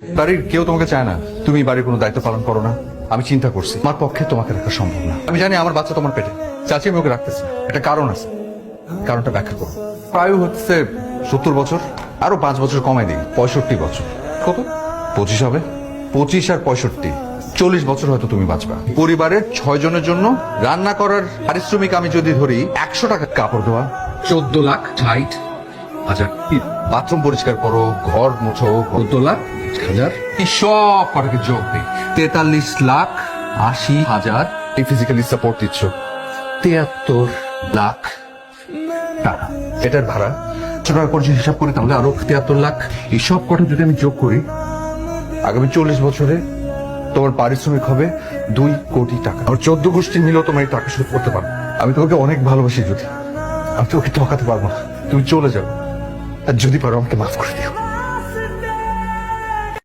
বাড়ির কেউ তোমাকে চায় না, তুমি বাড়ির কোনো দায়িত্ব পালন করো না। আমি চিন্তা করছি আমার পক্ষে তোমাকে রাখা সম্ভব না। আমি জানি আমার বাচ্চা তোমার পেটে, চাচি আমি ওকে রাখতেছি না। একটা কারণ আছে, কারণটা ব্যাখ্যা করো। প্রায় হচ্ছে 70 বছর, আরো 5 বছর কমাই দিই, 65 বছর। কত? 25 হবে। 25 আর 65, 40 বছর হয়তো তুমি বাঁচবা। পরিবারের 6 জনের জন্য রান্না করার পারিশ্রমিক আমি যদি ধরি 100 টাকা, কাপড় ধোয়া 14,60,000 বাথরুম পরিষ্কার করো, ঘর মুছো 14,60,000 এই সব কটাকে যোগ দিই 43,80,000 এই ফিজিক্যালি সাপোর্ট দিচ্ছ। 73 লাখ টাকা এটার ভাড়া। ছোট টাকা করে যদি হিসাব করি তাহলে আরো 73 লাখ। এই সব কটা যদি আমি যোগ করি, আগামী 40 বছরে তোমার পারিশ্রমিক হবে 2 কোটি টাকা। আর 14 গোষ্ঠী মিলেও তোমার এই টাকা শোধ করতে পারো। আমি তোমাকে অনেক ভালোবাসি, যদি আমি তোকে ঠকাতে পারবো না। তুমি চলে যাও, আর যদি পারো আমাকে মাফ করে দিও।